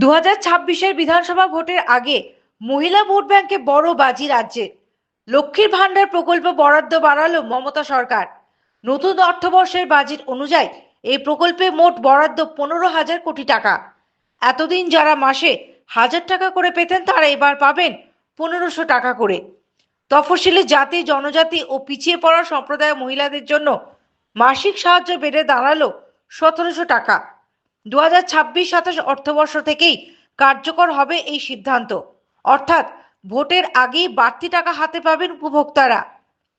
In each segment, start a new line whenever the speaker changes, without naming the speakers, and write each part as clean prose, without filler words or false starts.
2026-এর বিধানসভা ভোটের আগে মহিলা ভোট ব্যাংকে বড় বাজি রাজ্যে। লক্ষ্মীর ভান্ডার প্রকল্প বরাদ্দ বাড়ালো মমতা সরকার। নতুন অর্থবর্ষের বাজেট অনুযায়ী এই প্রকল্পে মোট বরাদ্দ 15,000 কোটি টাকা। এতদিন যারা মাসে 1,000 টাকা করে পেতেন তারা এবার পাবেন 1,500 টাকা করে। তফসিলি জাতি, জনজাতি ও পিছিয়ে পড়া সম্প্রদায়ের মহিলাদের জন্য মাসিক সাহায্য বেড়ে দাঁড়ালো 1,700 টাকা। 2026-27 অর্থবর্ষ থেকেই কার্যকর হবে এই সিদ্ধান্ত, অর্থাৎ ভোটের আগেই বাড়তি টাকা হাতে পাবেন উপভোক্তারা।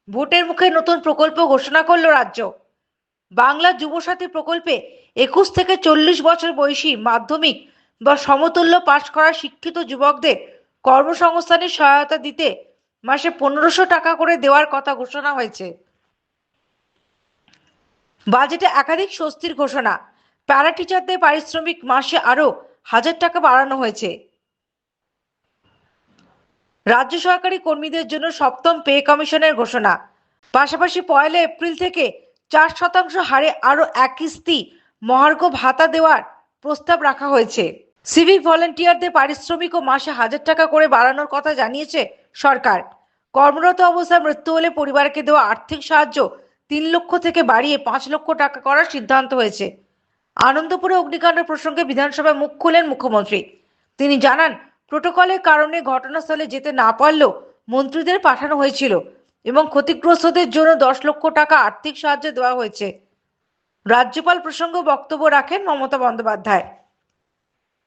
ভোটের মুখে নতুন প্রকল্প ঘোষণা করলো রাজ্য। বাংলা যুবসাথী প্রকল্পে 21 থেকে 40 বছর বয়সী মাধ্যমিক বা সমতুল্য পাশ করা শিক্ষিত যুবকদের কর্মসংস্থানের সহায়তা দিতে মাসে 1,500 টাকা করে দেওয়ার কথা ঘোষণা হয়েছে। বাজেটে একাধিক স্বস্তির ঘোষণা। প্যারা টিচারদের পারিশ্রমিক মাসে আরো 1,000 টাকা বাড়ানো হয়েছে। রাজ্য সরকারি কর্মীদের জন্য সপ্তম পে কমিশনের ঘোষণা। পাশাপাশি 1 এপ্রিল থেকে 4% হারে আরো এক কিস্তি মহার্ঘ ভাতা দেওয়ার প্রস্তাব রাখা হয়েছে। সিভিক ভলেন্টিয়ারদের পারিশ্রমিকও মাসে 1,000 টাকা করে বাড়ানোর কথা জানিয়েছে সরকার। কর্মরত অবস্থায় মৃত্যু হলে পরিবারকে দেওয়া আর্থিক সাহায্য 3 লক্ষ থেকে বাড়িয়ে 5 লক্ষ টাকা করার সিদ্ধান্ত হয়েছে। আনন্দপুরে অগ্নিকাণ্ড প্রসঙ্গে বিধানসভায় মুখ খুলেন মুখ্যমন্ত্রী। তিনি জানান, প্রোটোকলের কারণে ঘটনাস্থলে যেতে না পারলেও মন্ত্রীদের পাঠানো হয়েছিল এবং ক্ষতিগ্রস্তদের জন্য 10 লক্ষ টাকা আর্থিক সাহায্য দেওয়া হয়েছে। রাজ্যপাল প্রসঙ্গে বক্তব্য রাখেন মমতা বন্দ্যোপাধ্যায়।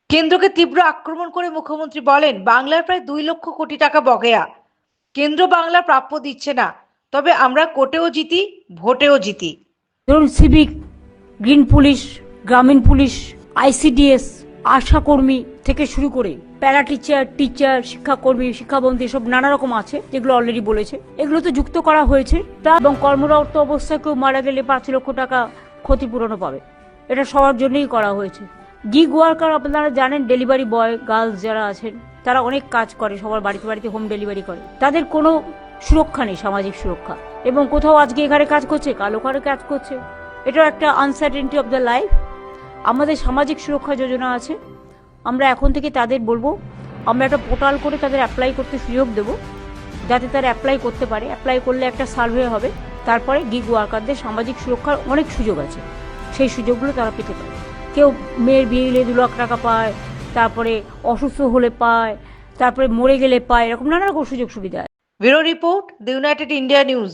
কেন্দ্রকে তীব্র আক্রমণ করে মুখ্যমন্ত্রী বলেন, বাংলার প্রায় 2 লক্ষ কোটি টাকা বকেয়া। কেন্দ্র বাংলার প্রাপ্য দিচ্ছে না, তবে আমরা কোর্টেও জিতি, ভোটেও জিতি।
ধরুন সিভিক, গ্রিন পুলিশ, গ্রামীণ পুলিশ, আইসিডিএস, আশাকর্মী থেকে শুরু করে প্যারা টিচার, শিক্ষাকর্মী, শিক্ষাবন্ধী সব নানা রকম আছে, যেগুলো অলরেডি বলেছে। এগুলো তো যুক্ত করা হয়েছে। তা এবং কর্মরত অবস্থায় কেউ মারা গেলে 5 লক্ষ টাকা ক্ষতিপূরণও পাবে। এটা সবার জন্যই করা হয়েছে। গিগ ওয়ার্কার আপনারা জানেন, ডেলিভারি বয়, গার্লস যারা আছেন, তারা অনেক কাজ করে, সবার বাড়িতে বাড়িতে হোম ডেলিভারি করে। তাদের কোনো সুরক্ষা নেই, সামাজিক সুরক্ষা। এবং কোথাও আজকে এখানে কাজ করছে, কাল ওখানে কাজ করছে। এটাও একটা আনসার্টেনিটি অফ দ্য লাইফ। আমাদের সামাজিক সুরক্ষা যোজনা আছে, আমরা এখন থেকে তাদের বলবো, আমরা একটা পোর্টাল করে তাদের অ্যাপ্লাই করতে সুযোগ দেব, যাতে তারা অ্যাপ্লাই করতে পারে। অ্যাপ্লাই করলে একটা সার্ভে হবে, তারপরে গিগ ওয়ার্কারদের সামাজিক সুরক্ষার অনেক সুযোগ আছে, সেই সুযোগগুলো তারা পেতে পারে। কেউ মেয়ের বিয়ে দিলে 2 লাখ টাকা পায়, তারপরে অসুস্থ হলে পায়, তারপরে মরে গেলে পায়, এরকম নানা রকম সুযোগ সুবিধা।
Bureau report, the United India news.